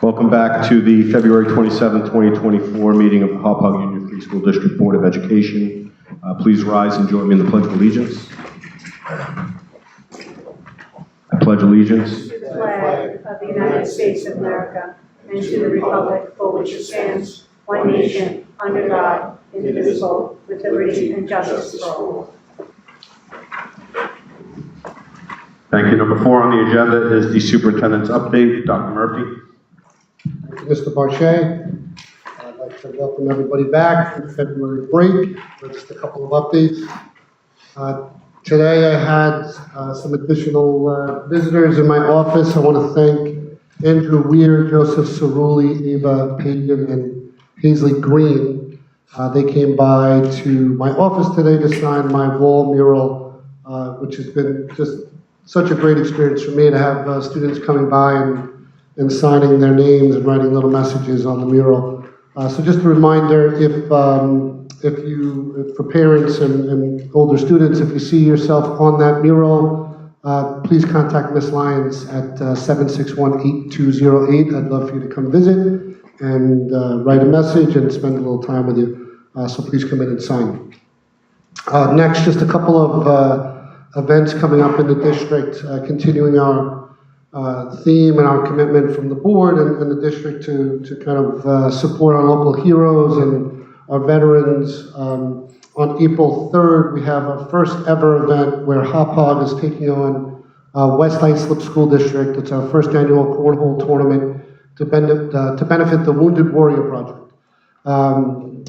Welcome back to the February 27, 2024 meeting of the Hauppauge Union Free School District Board of Education. Please rise and join me in the Pledge of Allegiance. I pledge allegiance To the flag of the United States of America and to the republic for which it stands, one nation, under God, indivisible, with liberty and justice for all. Thank you. Number 4 on the agenda is the superintendent's update. Dr. Murphy. Thank you, Mr. Barchet. I'd like to welcome everybody back from the February break with just a couple of updates. Today I had some additional visitors in my office. I want to thank Andrew Weir, Joseph Cerulli, Eva Pagan, and Paisley Green. They came by to my office today to sign my wall mural, which has been just such a great experience for me to have students coming by and signing their names and writing little messages on the mural. So just a reminder, if for parents and older students, if you see yourself on that mural, please contact Ms. Lyons at 761-8208. I'd love for you to come visit and write a message and spend a little time with you. So please come in and sign. Next, just a couple of events coming up in the district, continuing our theme and our commitment from the board and the district to kind of support our local heroes and our veterans. On April 3rd, we have our first ever event where Hauppauge is taking on West Islip School District. It's our first annual cornhole tournament to benefit the Wounded Warrior Project.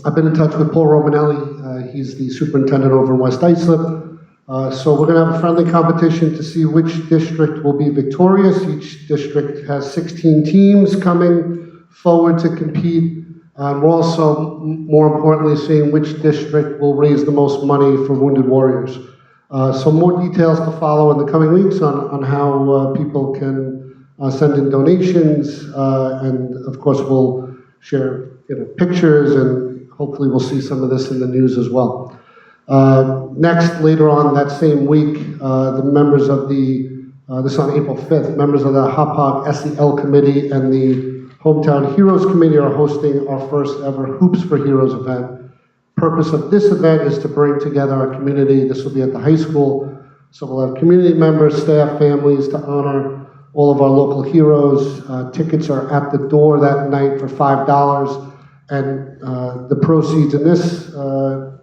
I've been in touch with Paul Romanelli. He's the superintendent over in West Islip. So we're going to have a friendly competition to see which district will be victorious. Each district has 16 teams coming forward to compete. We're also, more importantly, seeing which district will raise the most money for Wounded Warriors. So more details to follow in the coming weeks on how people can send in donations. And of course, we'll share pictures, and hopefully we'll see some of this in the news as well. Next, later on that same week, the members of this on April 5th, members of the Hauppauge SEL Committee and the Hometown Heroes Committee are hosting our first ever Hoops for Heroes event. Purpose of this event is to bring together our community. This will be at the high school. So we'll have community members, staff, families to honor all of our local heroes. Tickets are at the door that night for $5. And the proceeds in this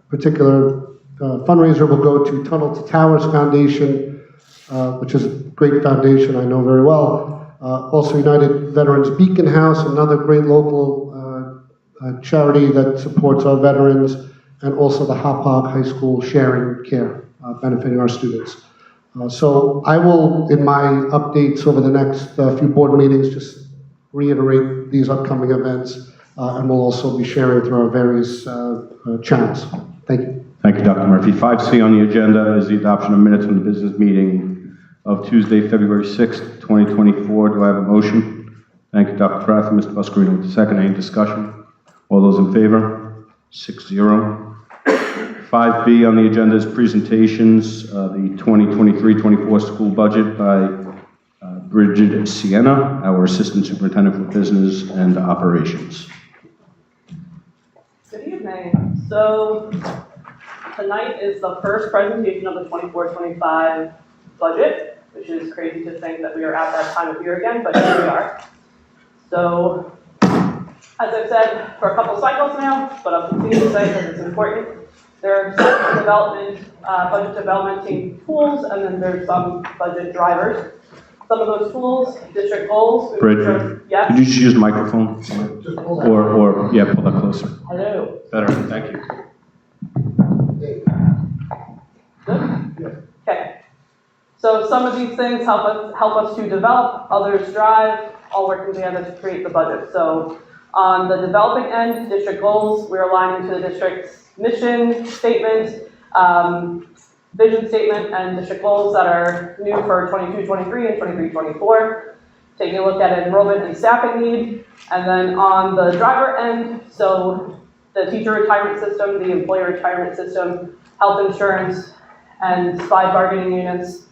particular fundraiser will go to Tunnel to Towers Foundation, which is a great foundation I know very well. Also United Veterans Beacon House, another great local charity that supports our veterans, and also the Hauppauge High School Sharing Care, benefiting our students. So I will, in my updates over the next few board meetings, just reiterate these upcoming events, and we'll also be sharing through our various channels. Thank you. Thank you, Dr. Murphy. 5C on the agenda is the adoption of minutes from the business meeting of Tuesday, February 6th, 2024. Do I have a motion? Thank you, Dr. Kraft and Mr. Buscarino with the second. Any discussion? All those in favor? 6-0. 5B on the agenda is presentations, the 2023-24 school budget by Bridget Sienna, our Assistant Superintendent for Business and Operations. Good evening. So tonight is the first presentation of the 24-25 budget, which is crazy to think that we are at that time of year again, but here we are. So, as I've said for a couple cycles now, but I'll continue to say because it's important, there are some budget development team tools, and then there's some budget drivers. Some of those tools, district goals. Bridget, yes? could you just use the microphone? Or yeah, pull that closer. Hello. Better, thank you. Good? Okay. So some of these things help us to develop, others drive, all working together to create the budget. So on the developing end, district goals, we're aligning to the district's mission statement, vision statement, and district goals that are new for 22-23 and 23-24. Taking a look at enrollment and staffing need. And then on the driver end, so the teacher retirement system, the employee retirement system, health insurance, and SPI bargaining units,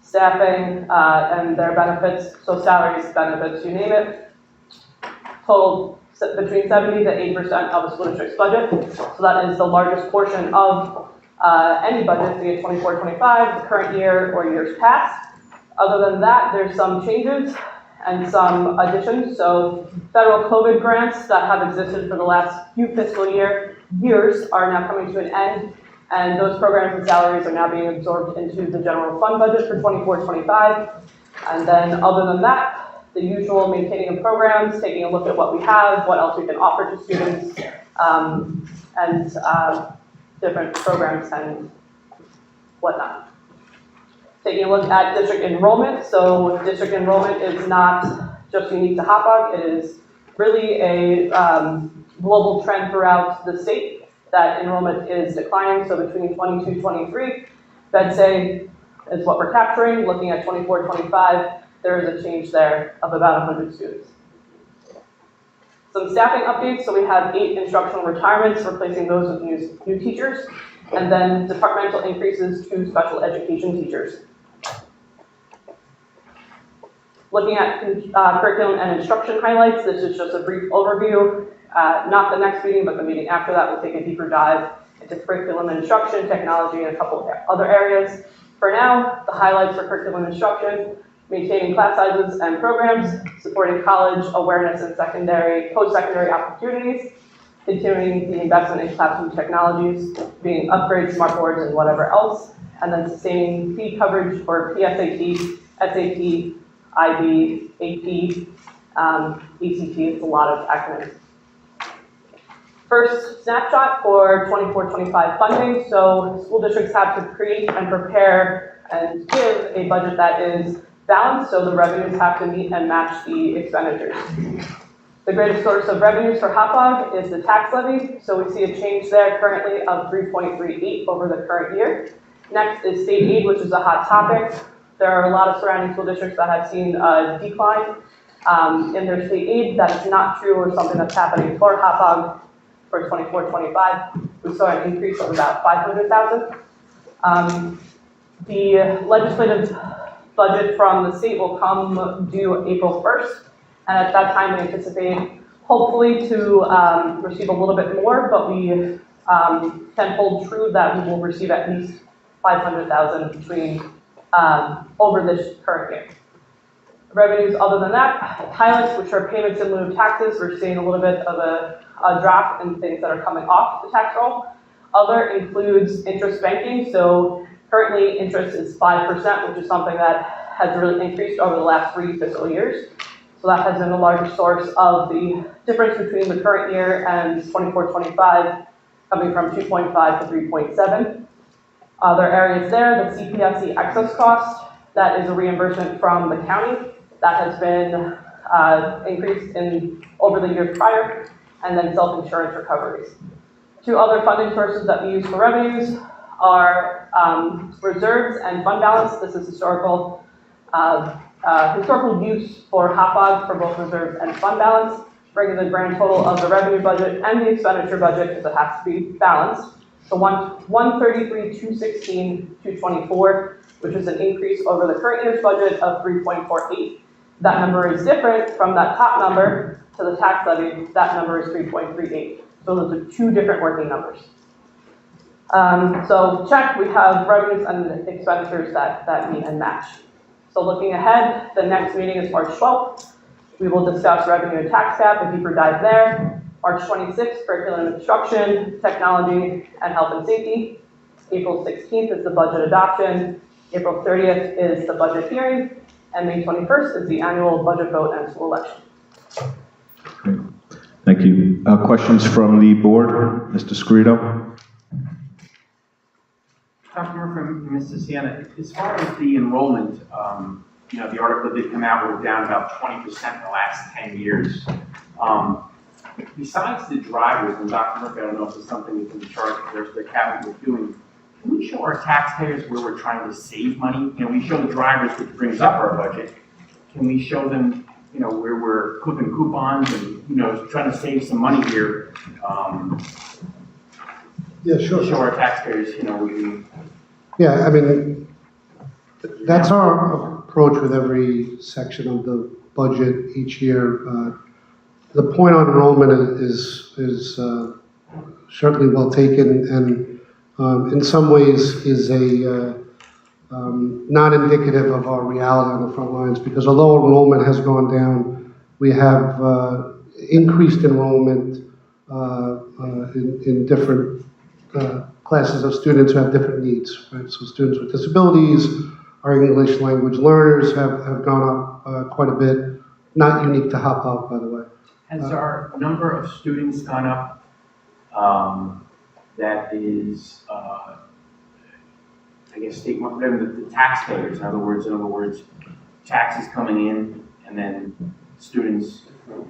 staffing, and their benefits, so salaries, benefits, you name it. total between 70 to 80% of the school district's budget. So that is the largest portion of any budget, be it 24, 25, the current year, or years past. Other than that, there's some changes and some additions. So federal COVID grants that have existed for the last few fiscal years are now coming to an end, and those programs and salaries are now being absorbed into the general fund budget for 24, 25. And then other than that, the usual maintaining of programs, taking a look at what we have, what else we can offer to students, and different programs and whatnot. Taking a look at district enrollment. So district enrollment is not just unique to Hauppauge. It is really a global trend throughout the state that enrollment is declining. So between 22, 23, I'd say is what we're capturing. Looking at 24, 25, there is a change there of about 100 students. Some staffing updates. So we have 8 instructional retirements, replacing those with new teachers, and then departmental increases to special education teachers. Looking at curriculum and instruction highlights, this is just a brief overview. Not the next meeting, but the meeting after that, we'll take a deeper dive into curriculum and instruction, technology, and a couple of other areas. For now, the highlights for curriculum and instruction: maintaining class sizes and programs, supporting college awareness and post-secondary opportunities, continuing the investment in classroom technologies, being upgrades, smart boards, and whatever else, and then sustaining fee coverage for PSAT, SAT, IB, AP, ACT, it's a lot of acronyms. First snapshot for 24-25 funding. So school districts have to create and prepare and give a budget that is balanced, so the revenues have to meet and match the expenditures. The greatest source of revenues for Hauppauge is the tax levy. So we see a change there currently of 3.38 over the current year. Next is state aid, which is a hot topic. There are a lot of surrounding school districts that have seen a decline in their state aid. That is not true or something that's happening for Hauppauge for 24-25. We saw an increase of about 500,000. The legislative budget from the state will come due April 1st. And at that time, we anticipate hopefully to receive a little bit more, but we can hold true that we will receive at least 500,000 between over this current year. Revenues other than that, highlights, which are payments in lieu of taxes, we're seeing a little bit of a drop in things that are coming off the tax roll. Other includes interest banking. So currently interest is 5%, which is something that has really increased over the last 3 fiscal years. So that has been the largest source of the difference between the current year and 24-25, coming from 2.5 to 3.7. Other areas there, the CPSC excess cost, that is a reimbursement from the county. That has been increased over the years prior, and then self-insurance recoveries. 2 other funding sources that we use for revenues are reserves and fund balance. This is historical use for Hauppauge for both reserves and fund balance, bringing the grand total of the revenue budget and the expenditure budget, because it has to be balanced. So 133,216,224, which is an increase over the current year's budget of 3.48. That number is different from that top number to the tax levy. That number is 3.38. So those are 2 different working numbers. So check, we have revenues and expenditures that meet and match. So looking ahead, the next meeting is March 12th. We will discuss revenue and tax cap, a deeper dive there. March 26th, curriculum and instruction, technology, and health and safety. April 16th is the budget adoption. April 30th is the budget hearing. And May 21st is the annual budget vote and school election. Great. Thank you. Questions from the board? Mr. Scrito? Dr. Murphy, Mr. Sienna, as far as the enrollment, the article did come out, we're down about 20% in the last 10 years. Besides the drivers, and Dr. Murphy, I don't know if it's something we can charge the cabinet with doing, can we show our taxpayers where we're trying to save money? We show the drivers, which brings up our budget. Can we show them, where we're clipping coupons and, trying to save some money here? Yeah, sure. Show our taxpayers, Yeah, I mean, that's our approach with every section of the budget each year. the point on enrollment is certainly well taken, and in some ways is not indicative of our reality on the front lines, because although enrollment has gone down, we have increased enrollment in different classes of students who have different needs, right? So students with disabilities, our English language learners have gone up quite a bit, not unique to Hauppauge, by the way. Has our number of students gone up, that is, I guess, state, the taxpayers, in other words, taxes coming in, and then students, do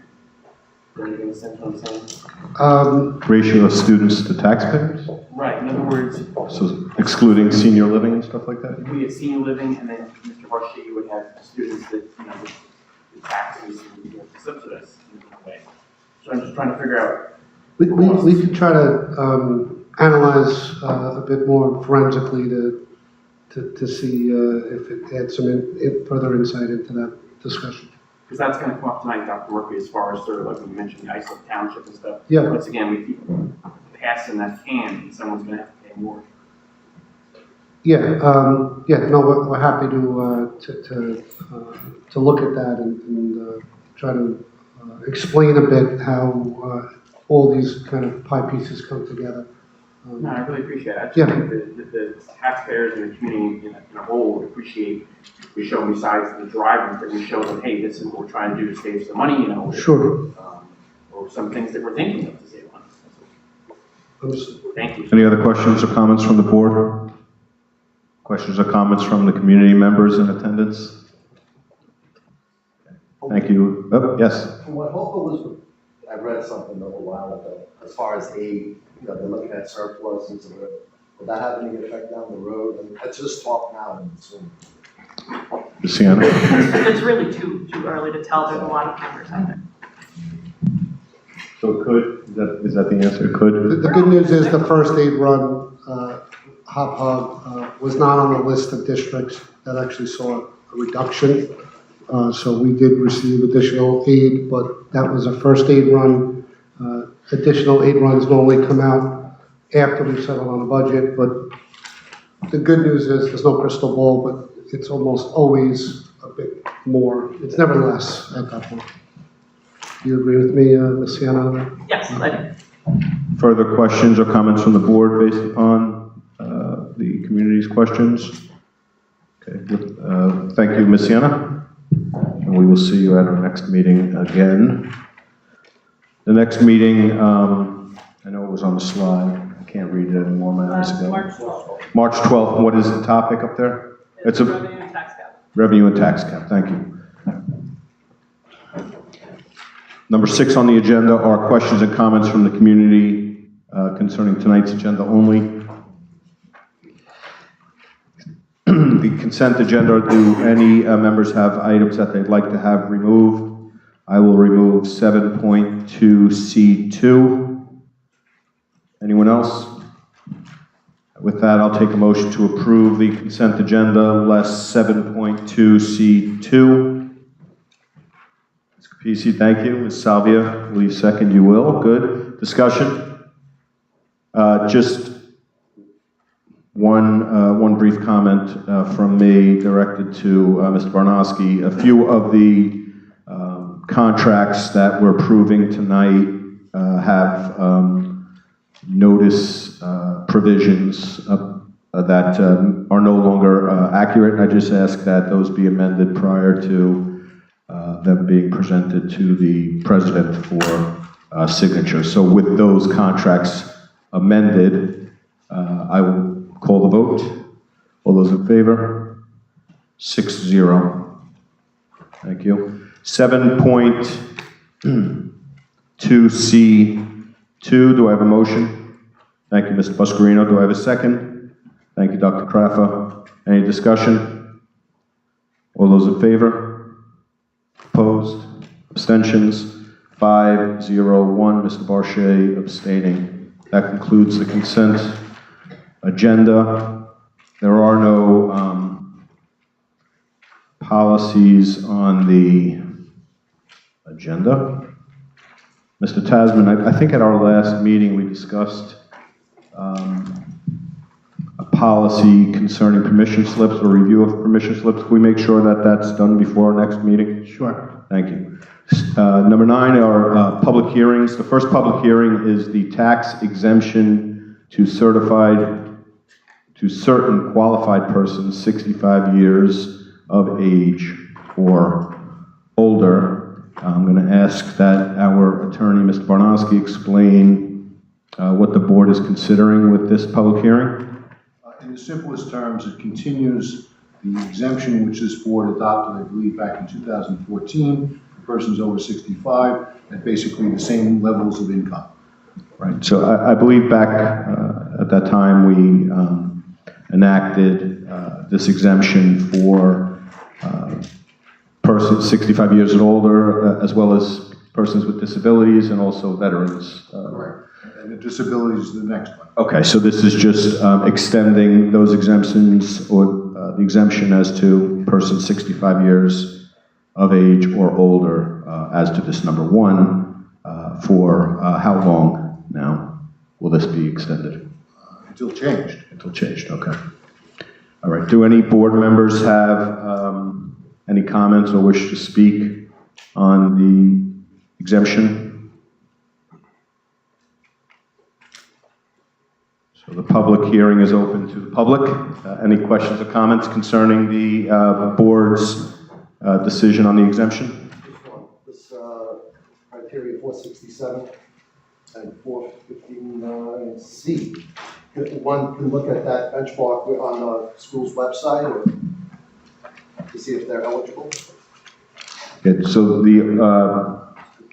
you get a sense what I'm saying? Ratio of students to taxpayers? Right, in other words, So excluding senior living and stuff like that? if we had senior living, and then Mr. Harshay, you would have students that, the taxes, and you have to subsidize in a way. So I'm just trying to figure out. We could try to analyze a bit more forensically to see if it adds some further insight into that discussion. Because that's gonna come up tonight, Dr. Murphy, as far as sort of like you mentioned, the Islip Township and stuff. Yeah. Once again, we keep passing that can, and someone's gonna have to pay more. Yeah, no, we're happy to look at that and try to explain a bit how all these kind of pie pieces come together. No, I really appreciate it. I just Yeah. think the taxpayers and the community in a whole would appreciate, we show them besides the drivers, that we show them, hey, this is what we're trying to do to save some money, Sure. Or some things that we're thinking of to save money. Understood. Thank you. Any other questions or comments from the board? Questions or comments from the community members in attendance? Thank you. Oh, yes. From what Hauppauge was, I read something a little while ago, as far as aid, they're looking at surpluses and whatever. Will that have any effect down the road? And let's just talk now and soon. Sienna? It's really too early to tell. There's a lot of numbers out there. So it could, is that the answer? It could? The good news is the first aid run, Hauppauge was not on the list of districts that actually saw a reduction. So we did receive additional aid, but that was a first aid run. Additional aid runs normally come out after we've settled on a budget, but the good news is there's no crystal ball, but it's almost always a bit more. It's never less at that point. Do you agree with me, Ms. Sienna, on that? Yes, I do. Further questions or comments from the board based upon the community's questions? Okay, thank you, Ms. Sienna. And we will see you at our next meeting again. The next meeting, I know it was on the slide. I can't read it anymore, my eyes go. March 12th. March 12th, what is the topic up there? It's a revenue and tax cap. revenue and tax cap, thank you. Number 6 on the agenda are questions and comments from the community concerning tonight's agenda only. The consent agenda, do any members have items that they'd like to have removed? I will remove 7.2C2. Anyone else? With that, I'll take a motion to approve the consent agenda less 7.2C2. Ms. Capisi, thank you. Ms. Salvia, will you second? You will. Good. Discussion? Just one brief comment from me directed to Mr. Barnowski. A few of the contracts that we're approving tonight have notice provisions that are no longer accurate. I just ask that those be amended prior to them being presented to the president for signature. So with those contracts amended, I will call the vote. All those in favor? 6-0. Thank you. 7.2C2, do I have a motion? Thank you, Mr. Buscarino. Do I have a second? Thank you, Dr. Carafa. Any discussion? All those in favor? Opposed? Abstentions? 5-0-1. Mr. Barchet abstaining. That concludes the consent agenda. There are no policies on the agenda. Mr. Tasman, I think at our last meeting, we discussed a policy concerning permission slips or review of permission slips. Can we make sure that that's done before our next meeting? Sure. Thank you. Number 9 are public hearings. The first public hearing is the tax exemption to certain qualified persons 65 years of age or older. I'm going to ask that our attorney, Mr. Barnowski, explain what the board is considering with this public hearing. In the simplest terms, it continues the exemption which this board adopted, I believe, back in 2014, for persons over 65, at basically the same levels of income. Right. So I believe back at that time we enacted this exemption for persons 65 years and older, as well as persons with disabilities and also veterans. Correct. And the disability is the next one. Okay, so this is just extending those exemptions or the exemption as to persons 65 years of age or older as to this number 1 for how long now will this be extended? Until changed. Until changed, okay. All right, do any board members have any comments or wish to speak on the exemption? So the public hearing is open to the public. Any questions or comments concerning the board's decision on the exemption? This criteria 467 and 459C. One can look at that benchmark on the school's website or to see if they're eligible. Okay, so the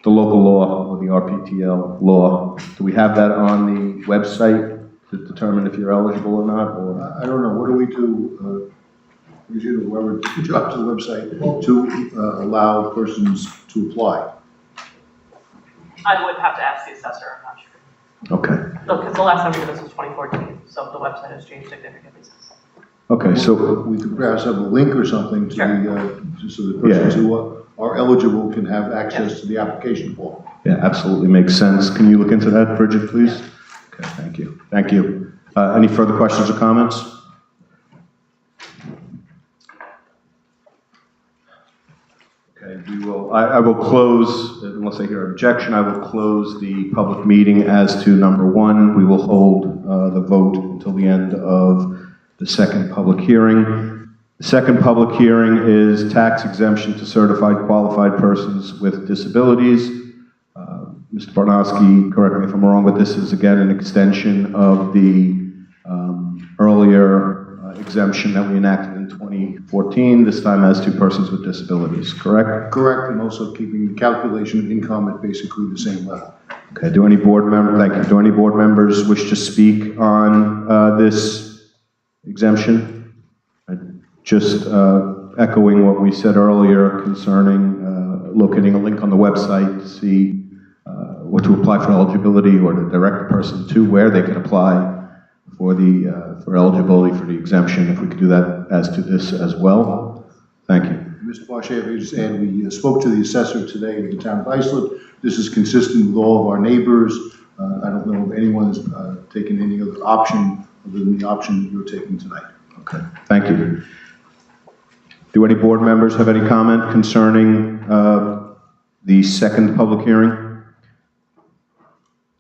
local law or the RPTL law, do we have that on the website to determine if you're eligible or not? Or I don't know, what do we do, whoever drops the website to allow persons to apply? I would have to ask the assessor, I'm not sure. Okay. Because the last time we did this was 2014, so the website has changed significantly since. Okay, so We could perhaps have a link or something to the, so that persons who are eligible can have access to the application form. yeah, absolutely makes sense. Can you look into that, Bridget, please? Okay, thank you. Thank you. Any further questions or comments? Okay, I will close, unless I hear objection, I will close the public meeting as to number 1. We will hold the vote until the end of the second public hearing. The second public hearing is tax exemption to certified qualified persons with disabilities. Mr. Barnowski, correct me if I'm wrong, but this is again an extension of the earlier exemption that we enacted in 2014, this time as to persons with disabilities, correct? Correct, and also keeping the calculation of income at basically the same level. Okay, do any board members wish to speak on this exemption? Just echoing what we said earlier concerning locating a link on the website to see what to apply for eligibility or to direct the person to where they can apply for for eligibility for the exemption, if we could do that as to this as well. Thank you. Mr. Pache, if I could just add, we spoke to the assessor today in the town of Islip. This is consistent with all of our neighbors. I don't know if anyone has taken any other option other than the option that you're taking tonight. Okay, thank you. Do any board members have any comment concerning the second public hearing?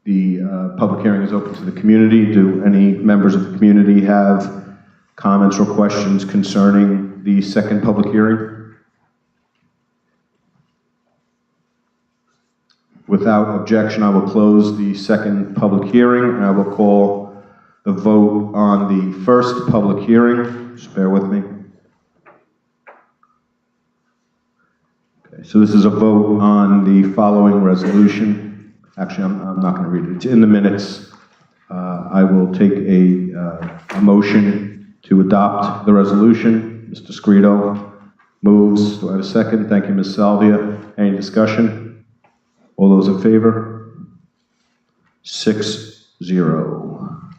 The public hearing is open to the community. Do any members of the community have comments or questions concerning the second public hearing? Without objection, I will close the second public hearing, and I will call the vote on the first public hearing. Just bear with me. Okay, so this is a vote on the following resolution. Actually, I'm not going to read it. It's in the minutes. I will take a motion to adopt the resolution. Mr. Scrito moves. Do I have a second? Thank you, Ms. Salvia. Any discussion? All those in favor? 6-0.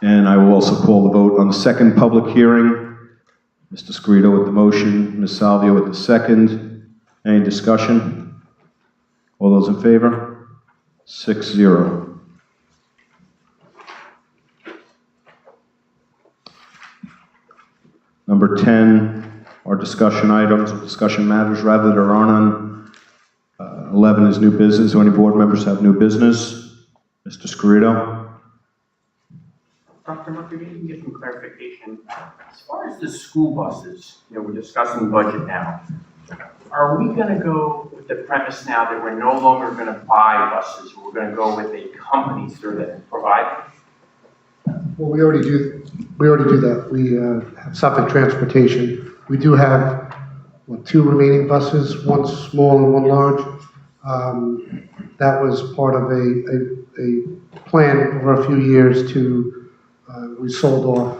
And I will also call the vote on the second public hearing. Mr. Scrito with the motion, Ms. Salvia with the second. Any discussion? All those in favor? 6-0. Number 10 are discussion items or discussion matters. Rather, there are none. 11 is new business. Do any board members have new business? Mr. Scarito? Dr. Murphy, maybe you can get some clarification. As far as the school buses, we're discussing budget now. Are we going to go with the premise now that we're no longer going to buy buses? We're going to go with a company sir that provide them? Well, we already do that. We have Suffolk Transportation. We do have, 2 remaining buses, one small and one large. That was part of a plan over a few years to, we sold off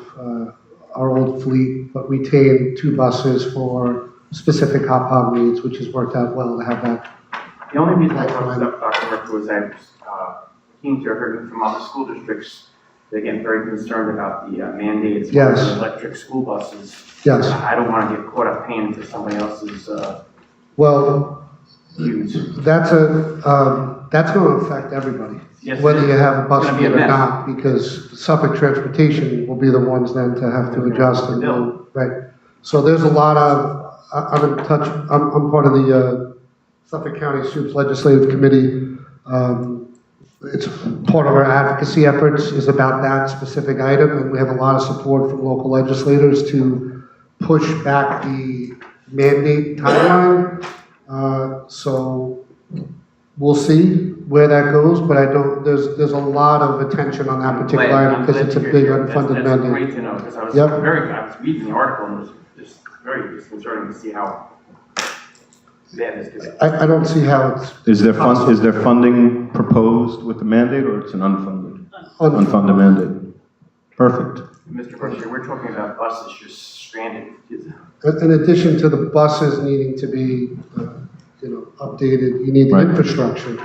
our old fleet, but retained 2 buses for specific Hauppauge needs, which has worked out well to have that. The only reason I brought this up, Dr. Murphy, was I was keen to hear from other school districts. They're getting very concerned about the mandates Yes. for electric school buses. Yes. I don't want to get caught up paying for somebody else's Well, use. that's going to affect everybody, Yes, it whether is. you have a bus It's gonna be a fleet or mess. not, because Suffolk Transportation will be the ones then to have to adjust and go, right. So there's a lot of, I'm in touch, I'm part of the Suffolk County Supes Legislative Committee. It's part of our advocacy efforts is about that specific item, and we have a lot of support from local legislators to push back the mandate timeline. So we'll see where that goes, but there's a lot of attention on that particular item because it's a big unfunded That's mandate. great to know, because I was Yep. I was reading the article and it was just very disconcerting to see how bad this could be. I don't see how it's Is there funding proposed with the mandate, or it's an unfunded mandate? Perfect. Mr. Bush, we're talking about buses just stranded. in addition to the buses needing to be, updated, you need the Right. infrastructure.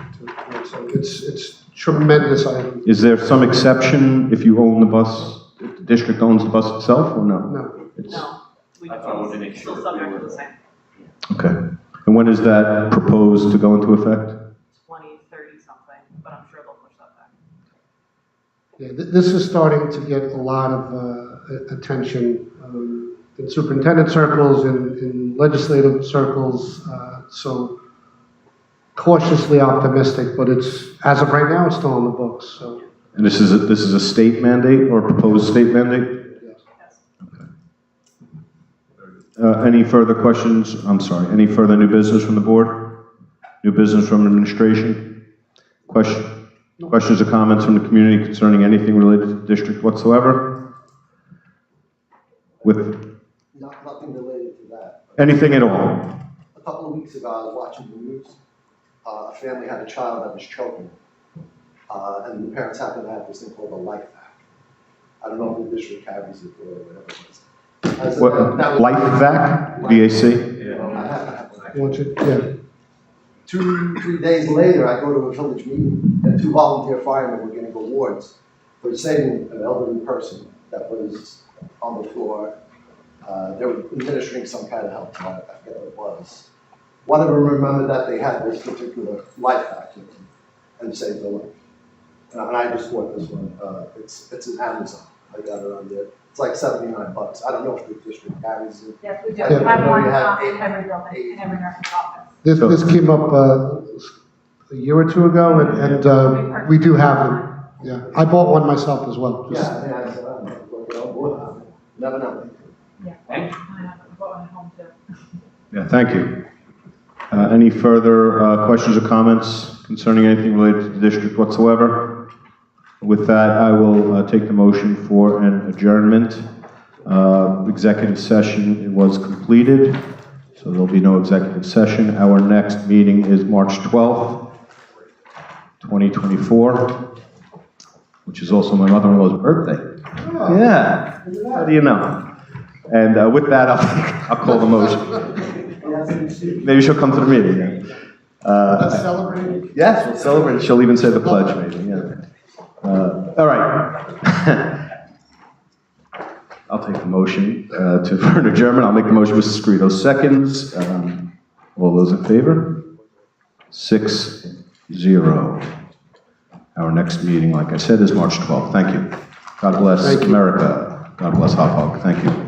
So it's tremendous item. Is there some exception if you own the bus, if the district owns the bus itself, or no? No. It's- No. We I thought I wanted to make still sure. subject to the same, Okay. And when is that proposed to go into effect? 20, 30 something, but I'm sure they'll push that back. Yeah, this is starting to get a lot of attention in superintendent circles, in legislative circles, so cautiously optimistic, but as of right now, it's still on the books, so. And this is a state mandate or a proposed state mandate? Yes. Any further questions? I'm sorry, any further new business from the board? New business from administration? Questions or comments from the community concerning anything related to the district whatsoever? With Nothing related to that. anything at all? A couple of weeks ago, I was watching the news. A family had a child that was choking. And the parents happened to have this thing called a life vac. I don't know if the district carries it or whatever it is. What, Life Vac? VAC? Yeah. 2-3 days later, I go to a village meeting, and 2 volunteer firemen were getting awards for saving an elderly person that was on the floor. They were administering some kind of help, I forget what it was. One of them remembered that they had this particular life vac with them and saved their life. And I just bought this one. It's an Amazon. I got it on there. It's like $79. I don't know if the district carries it. Yes, we do. Yeah. We have one You have in every building, in every nurse's office. This came up a year or 2 ago, and we do have them. Yeah, I bought one myself as well. Yeah, I think I said, I don't know. Never know. Thank you. I have one at home too. Yeah, thank you. Any further questions or comments concerning anything related to the district whatsoever? With that, I will take the motion for an adjournment. Executive session was completed, so there'll be no executive session. Our next meeting is March 12th, 2024, which is also my mother-in-law's birthday. Yeah, how do you know? And with that, I'll call the motion. Maybe she'll come to the meeting. Let's celebrate. Yes, we'll celebrate. She'll even say the pledge, maybe, yeah. All right. I'll take the motion for an adjournment. I'll make the motion. Mrs. Scarito seconds. All those in favor? 6-0. Our next meeting, like I said, is March 12th. Thank you. God bless Thank you. America. God bless Hauppauge. Thank you.